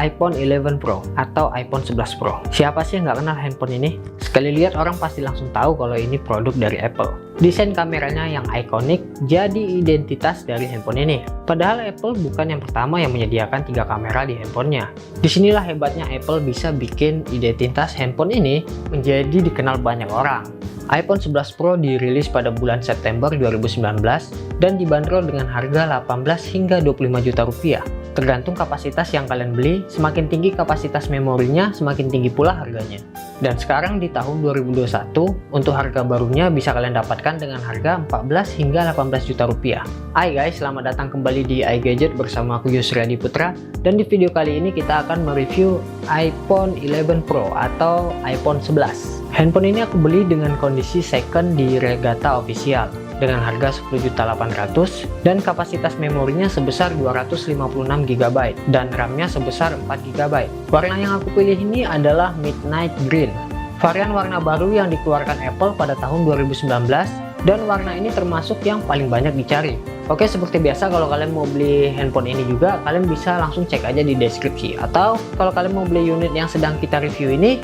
iPhone 11 Pro atau iPhone 11 Pro. Siapa sih yang nggak kenal handphone ini? Sekali lihat orang pasti langsung tahu kalau ini produk dari Apple. Desain kameranya yang ikonik jadi identitas dari handphone ini. Padahal Apple bukan yang pertama yang menyediakan 3 kamera di handphonenya. Disinilah hebatnya Apple bisa bikin identitas handphone ini menjadi dikenal banyak orang. iPhone 11 Pro dirilis pada bulan September 2019 dan dibanderol dengan harga 18 hingga 25 juta rupiah. Tergantung kapasitas yang kalian beli, semakin tinggi kapasitas memorinya, semakin tinggi pula harganya. Dan sekarang di tahun 2021, untuk harga barunya bisa kalian dapatkan dengan harga 14 hingga 18 juta rupiah. Hai guys, selamat datang kembali di iGadget bersama aku Yusri Adi Putra. Dan di video kali ini kita akan mereview iPhone 11 Pro atau iPhone 11. Handphone ini aku beli dengan kondisi second di Regatta Official dengan harga 10.800.000 dan kapasitas memorinya sebesar 256 GB dan RAM-nya sebesar 4 GB. Warna yang aku pilih ini adalah Midnight Green, varian warna baru yang dikeluarkan Apple pada tahun 2019 dan warna ini termasuk yang paling banyak dicari. Oke, seperti biasa kalau kalian mau beli handphone ini juga kalian bisa langsung cek aja di deskripsi, atau kalau kalian mau beli unit yang sedang kita review ini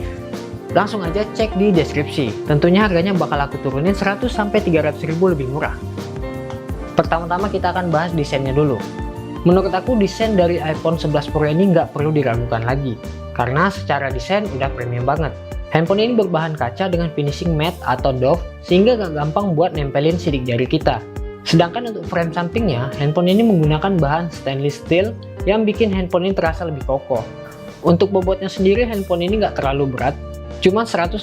langsung aja cek di deskripsi. Tentunya harganya bakal aku turunin 100-300 ribu lebih murah. Pertama-tama kita akan bahas desainnya dulu. Menurut aku desain dari iPhone 11 Pro ini nggak perlu diragukan lagi, karena secara desain udah premium banget. Handphone ini berbahan kaca dengan finishing matte atau doff, sehingga gak gampang buat nempelin sidik jari kita. Sedangkan untuk frame sampingnya, handphone ini menggunakan bahan stainless steel yang bikin handphone ini terasa lebih kokoh. Untuk bobotnya sendiri, handphone ini nggak terlalu berat, cuma 188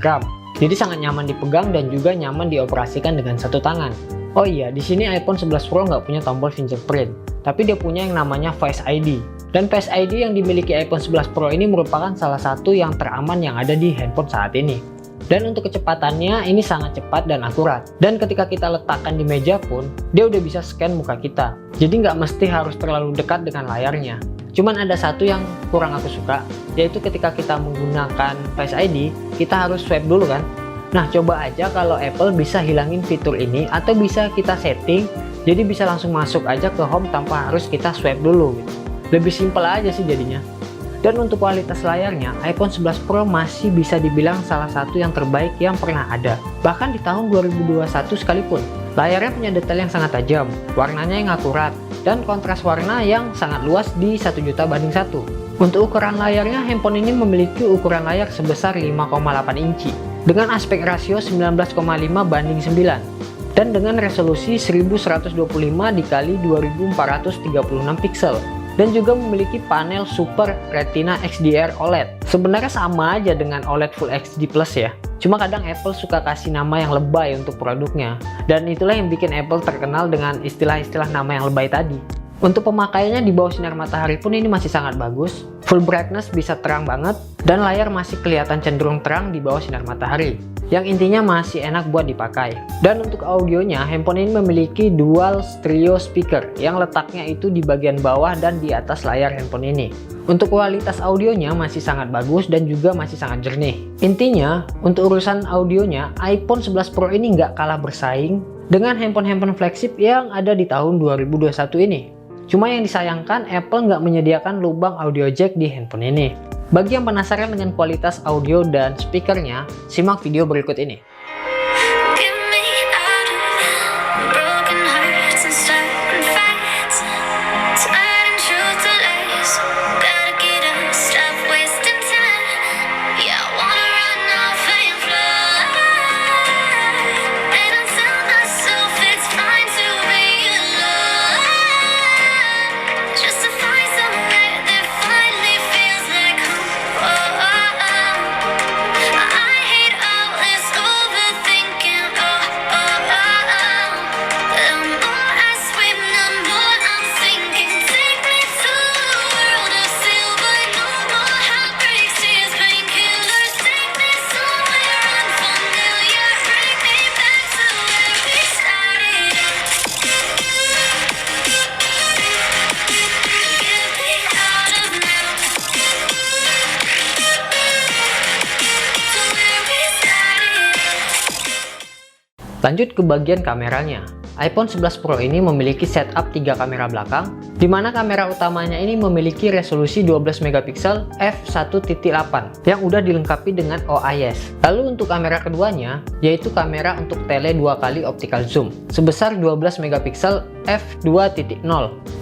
gram. Jadi sangat nyaman dipegang dan juga nyaman dioperasikan dengan satu tangan. Oh iya, di sini iPhone 11 Pro nggak punya tombol fingerprint, tapi dia punya yang namanya Face ID. Dan Face ID yang dimiliki iPhone 11 Pro ini merupakan salah satu yang teraman yang ada di handphone saat ini. Dan untuk kecepatannya ini sangat cepat dan akurat. Dan ketika kita letakkan di meja pun, dia udah bisa scan muka kita. Jadi nggak mesti harus terlalu dekat dengan layarnya. Cuman ada satu yang kurang aku suka, yaitu ketika kita menggunakan Face ID, kita harus swipe dulu kan. Nah, coba aja kalau Apple bisa hilangin fitur ini, atau bisa kita setting, jadi bisa langsung masuk aja ke home tanpa harus kita swipe dulu gitu. Lebih simpel aja sih jadinya. Dan untuk kualitas layarnya, iPhone 11 Pro masih bisa dibilang salah satu yang terbaik yang pernah ada. Bahkan di tahun 2021 sekalipun. Layarnya punya detail yang sangat tajam, warnanya yang akurat, dan kontras warna yang sangat luas di 1 juta banding 1. Untuk ukuran layarnya, handphone ini memiliki ukuran layar sebesar 5,8 inci dengan aspek rasio 19,5 banding 9 dan dengan resolusi 1125 dikali 2436 pixel dan juga memiliki panel Super Retina XDR OLED. Sebenarnya sama aja dengan OLED Full HD Plus ya. Cuma kadang Apple suka kasih nama yang lebay untuk produknya. Dan itulah yang bikin Apple terkenal dengan istilah-istilah nama yang lebay tadi. Untuk pemakaiannya di bawah sinar matahari pun ini masih sangat bagus. Full brightness bisa terang banget. Dan layar masih kelihatan cenderung terang di bawah sinar matahari. Yang intinya masih enak buat dipakai. Dan untuk audionya, handphone ini memiliki dual stereo speaker yang letaknya itu di bagian bawah dan di atas layar handphone ini. Untuk kualitas audionya masih sangat bagus dan juga masih sangat jernih. Intinya, untuk urusan audionya, iPhone 11 Pro ini nggak kalah bersaing dengan handphone-handphone flagship yang ada di tahun 2021 ini. Cuma yang disayangkan, Apple nggak menyediakan lubang audio jack di handphone ini. Bagi yang penasaran dengan kualitas audio dan speakernya, simak video berikut ini. Lanjut ke bagian kameranya. iPhone 11 Pro ini memiliki setup 3 kamera belakang Dimana kamera utamanya ini memiliki resolusi 12 megapiksel f1.8 yang udah dilengkapi dengan OIS. Lalu untuk kamera keduanya, yaitu kamera untuk tele 2 kali optical zoom sebesar 12 megapiksel f2.0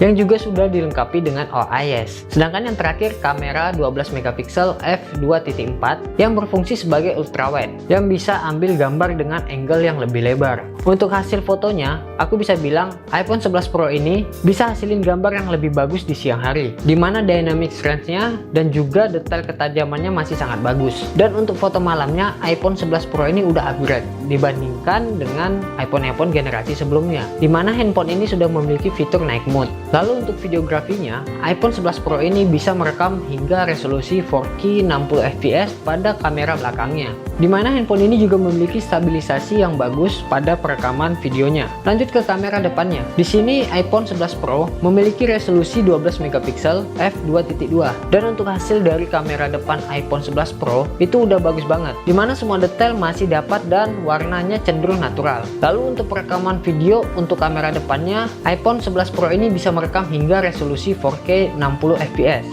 yang juga sudah dilengkapi dengan OIS. Sedangkan yang terakhir kamera 12 megapiksel f2.4 yang berfungsi sebagai ultrawide yang bisa ambil gambar dengan angle yang lebih lebar. Untuk hasil fotonya, aku bisa bilang iPhone 11 Pro ini bisa hasilin gambar yang lebih bagus di siang hari, dimana dynamic range-nya dan juga detail ketajamannya masih sangat bagus. Dan untuk foto malamnya, iPhone 11 Pro ini udah upgrade dibandingkan dengan iPhone generasi sebelumnya, dimana handphone ini sudah memiliki fitur night mode. Lalu untuk videografinya, iPhone 11 Pro ini bisa merekam hingga resolusi 4K 60 fps pada kamera belakangnya, dimana handphone ini juga memiliki stabilisasi yang bagus pada perekaman videonya. Lanjut ke kamera depannya. Di sini iPhone 11 Pro memiliki resolusi 12 megapiksel f2.2 dan untuk hasil dari kamera depan iPhone 11 Pro itu udah bagus banget, dimana semua detail masih dapat dan warnanya cenderung natural. Lalu untuk perekaman video untuk kamera depannya, iPhone 11 Pro ini bisa merekam hingga resolusi 4K 60 fps.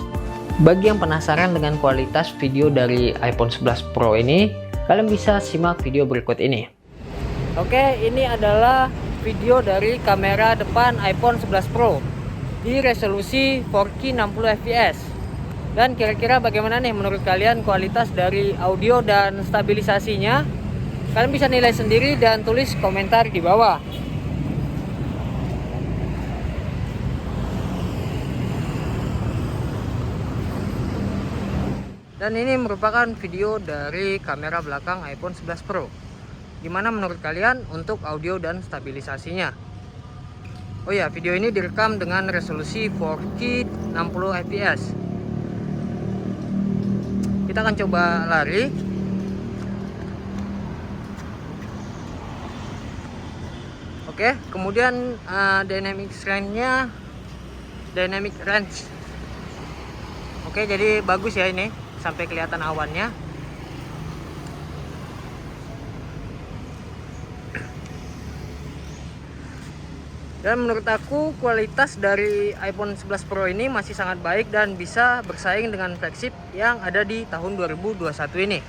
Bagi yang penasaran dengan kualitas video dari iPhone 11 Pro ini, kalian bisa simak video berikut ini. Oke, ini adalah video dari kamera depan iPhone 11 Pro di resolusi 4K 60 fps. Dan kira-kira bagaimana nih menurut kalian kualitas dari audio dan stabilisasinya? Kalian bisa nilai sendiri dan tulis komentar di bawah. Dan ini merupakan video dari kamera belakang iPhone 11 Pro. Gimana menurut kalian untuk audio dan stabilisasinya? Oh ya, video ini direkam dengan resolusi 4K 60 fps. Kita akan coba lari. Oke, kemudian dynamic range-nya dynamic range. Oke, jadi bagus ya ini, sampai kelihatan awannya. Dan menurut aku kualitas dari iPhone 11 Pro ini masih sangat baik dan bisa bersaing dengan flagship yang ada di tahun 2021 ini.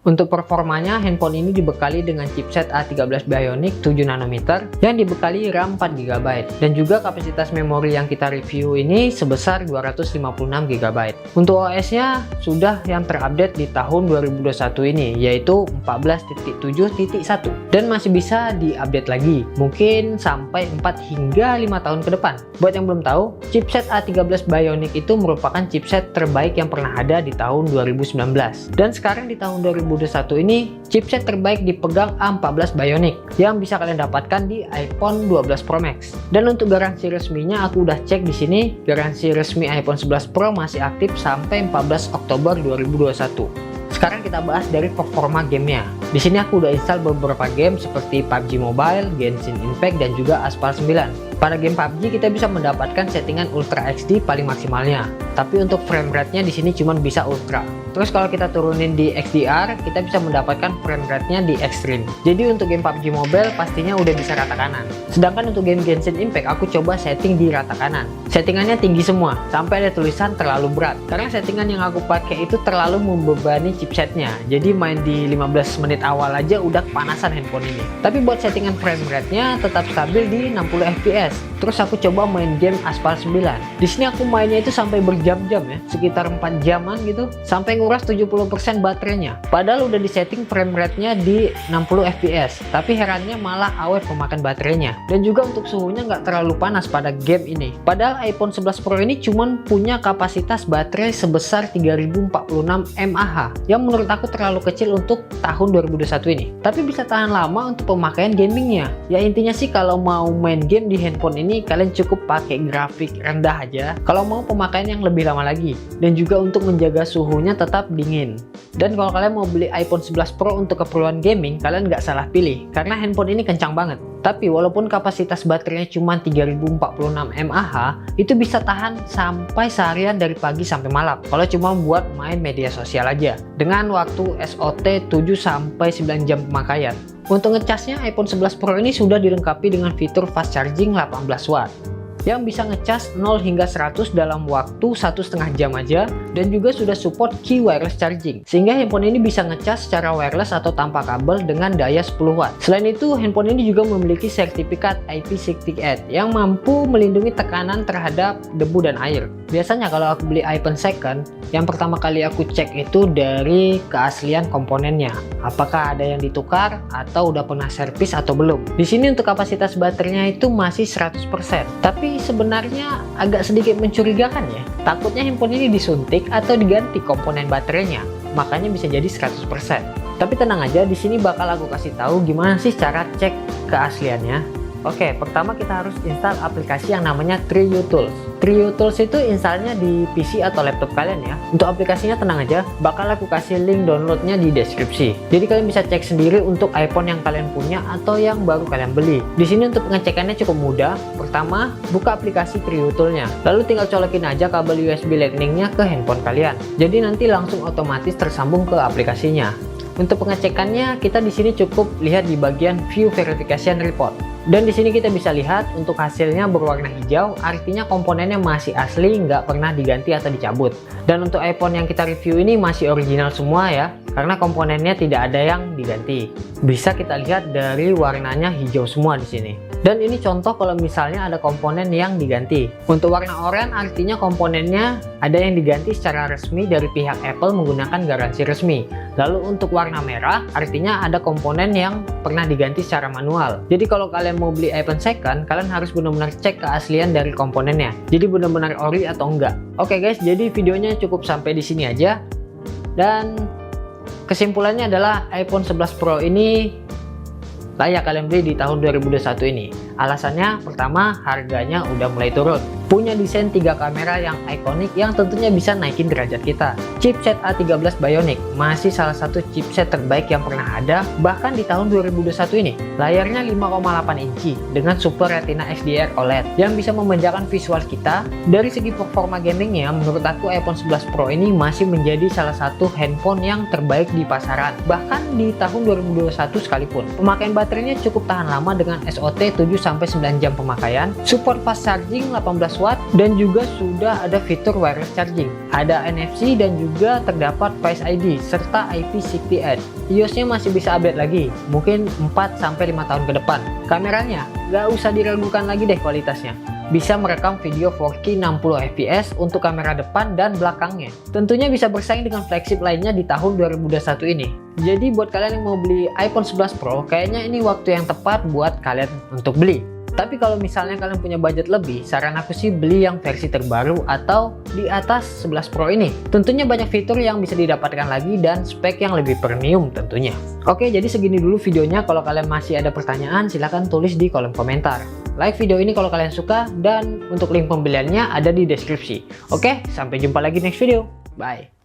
Untuk performanya, handphone ini dibekali dengan chipset A13 Bionic 7 nanometer yang dibekali RAM 4 GB dan juga kapasitas memori yang kita review ini sebesar 256 GB. Untuk OS-nya sudah yang terupdate di tahun 2021 ini, yaitu 14.7.1 dan masih bisa diupdate lagi, mungkin sampai 4 hingga 5 tahun ke depan. Buat yang belum tahu, chipset A13 Bionic itu merupakan chipset terbaik yang pernah ada di tahun 2019. Dan sekarang di tahun 2021 ini, chipset terbaik dipegang A14 Bionic yang bisa kalian dapatkan di iPhone 12 Pro Max. Dan untuk garansi resminya aku udah cek di sini, garansi resmi iPhone 11 Pro masih aktif sampai 14 Oktober 2021. Sekarang kita bahas dari performa gamenya. Di sini aku udah install beberapa game seperti PUBG Mobile, Genshin Impact, dan juga Aspal 9. Pada game PUBG kita bisa mendapatkan settingan Ultra HD paling maksimalnya. Tapi untuk frame rate-nya di sini cuma bisa Ultra. Terus kalau kita turunin di XDR, kita bisa mendapatkan frame rate-nya di Extreme. Jadi untuk game PUBG Mobile pastinya udah bisa rata kanan. Sedangkan untuk game Genshin Impact aku coba setting di rata kanan. Settingannya tinggi semua, sampai ada tulisan terlalu berat. Karena settingan yang aku pakai itu terlalu membebani chipsetnya. Jadi main di 15 menit awal aja udah kepanasan handphone ini. Tapi buat settingan frame rate-nya tetap stabil di 60 fps. Terus aku coba main game Aspal 9. Di sini aku mainnya itu sampai berjam-jam ya, sekitar 4 jaman gitu, sampai nguras 70% baterainya. Padahal udah disetting frame rate-nya di 60 fps, tapi herannya malah awet pemakan baterainya. Dan juga untuk suhunya nggak terlalu panas pada game ini. Padahal iPhone 11 Pro ini cuman punya kapasitas baterai sebesar 3046 mAh, yang menurut aku terlalu kecil untuk tahun 2021 ini. Tapi bisa tahan lama untuk pemakaian gamingnya. Ya intinya sih kalau mau main game di handphone ini kalian cukup pakai grafik rendah aja kalau mau pemakaian yang lebih lama lagi, dan juga untuk menjaga suhunya tetap dingin. Dan kalau kalian mau beli iPhone 11 Pro untuk keperluan gaming, kalian nggak salah pilih karena handphone ini kencang banget. Tapi walaupun kapasitas baterainya cuma 3046 mAh, itu bisa tahan sampai seharian dari pagi sampai malam kalau cuma buat main media sosial aja dengan waktu SOT 7-9 jam pemakaian. Untuk ngecasnya iPhone 11 Pro ini sudah dilengkapi dengan fitur fast charging 18 watt. yang bisa ngecas 0 hingga 100 dalam waktu 1,5 jam aja, dan juga sudah support Qi wireless charging, sehingga handphone ini bisa ngecas secara wireless atau tanpa kabel dengan daya 10 watt. Selain itu, handphone ini juga memiliki sertifikat IP68 yang mampu melindungi tekanan terhadap debu dan air. Biasanya kalau aku beli iPhone second, yang pertama kali aku cek itu dari keaslian komponennya, apakah ada yang ditukar atau udah pernah servis atau belum. Di sini untuk kapasitas baterainya itu masih 100%, tapi sebenarnya agak sedikit mencurigakan ya. Takutnya handphone ini disuntik atau diganti komponen baterainya, makanya bisa jadi 100%. Tapi tenang aja, di sini bakal aku kasih tahu gimana sih cara cek keasliannya. Oke, pertama kita harus install aplikasi yang namanya Trio Tools. Trio Tools itu installnya di PC atau laptop kalian ya. Untuk aplikasinya tenang aja, bakal aku kasih link downloadnya di deskripsi. Jadi kalian bisa cek sendiri untuk iPhone yang kalian punya atau yang baru kalian beli. Di sini untuk pengecekannya cukup mudah. Pertama, buka aplikasi Trio Tool-nya. Lalu tinggal colokin aja kabel USB Lightning-nya ke handphone kalian. Jadi nanti langsung otomatis tersambung ke aplikasinya. Untuk pengecekannya, kita di sini cukup lihat di bagian View Verification Report. Dan di sini kita bisa lihat untuk hasilnya berwarna hijau, artinya komponennya masih asli, nggak pernah diganti atau dicabut. Dan untuk iPhone yang kita review ini masih original semua ya, karena komponennya tidak ada yang diganti. Bisa kita lihat dari warnanya hijau semua di sini. Dan ini contoh kalau misalnya ada komponen yang diganti. Untuk warna oranye artinya komponennya ada yang diganti secara resmi dari pihak Apple menggunakan garansi resmi. Lalu untuk warna merah artinya ada komponen yang pernah diganti secara manual. Jadi kalau kalian mau beli iPhone second, kalian harus benar-benar cek keaslian dari komponennya. Jadi benar-benar ori atau enggak. Oke guys, jadi videonya cukup sampai di sini aja. Dan kesimpulannya adalah iPhone 11 Pro ini layak kalian beli di tahun 2021 ini. Alasannya pertama, harganya udah mulai turun. Punya desain 3 kamera yang ikonik yang tentunya bisa naikin derajat kita. Chipset A13 Bionic masih salah satu chipset terbaik yang pernah ada bahkan di tahun 2021 ini. Layarnya 5,8 inci dengan Super Retina XDR OLED yang bisa memanjakan visual kita. Dari segi performa gamingnya, menurut aku iPhone 11 Pro ini masih menjadi salah satu handphone yang terbaik di pasaran. Bahkan di tahun 2021 sekalipun. Pemakaian baterainya cukup tahan lama dengan SOT 7-9 jam pemakaian. Support fast charging 18 watt dan juga sudah ada fitur wireless charging. Ada NFC dan juga terdapat Face ID serta IP68. iOS-nya masih bisa update lagi, mungkin 4-5 tahun ke depan. Kameranya gak usah diragukan lagi deh kualitasnya. Bisa merekam video 4K 60 fps untuk kamera depan dan belakangnya. Tentunya bisa bersaing dengan flagship lainnya di tahun 2021 ini. Jadi buat kalian yang mau beli iPhone 11 Pro, kayaknya ini waktu yang tepat buat kalian untuk beli. Tapi kalau misalnya kalian punya budget lebih, saran aku sih beli yang versi terbaru atau di atas 11 Pro ini. Tentunya banyak fitur yang bisa didapatkan lagi dan spek yang lebih premium tentunya. Oke, jadi segini dulu videonya. Kalau kalian masih ada pertanyaan, silahkan tulis di kolom komentar. Like video ini kalau kalian suka, dan untuk link pembeliannya ada di deskripsi. Oke, sampai jumpa lagi next video. Bye.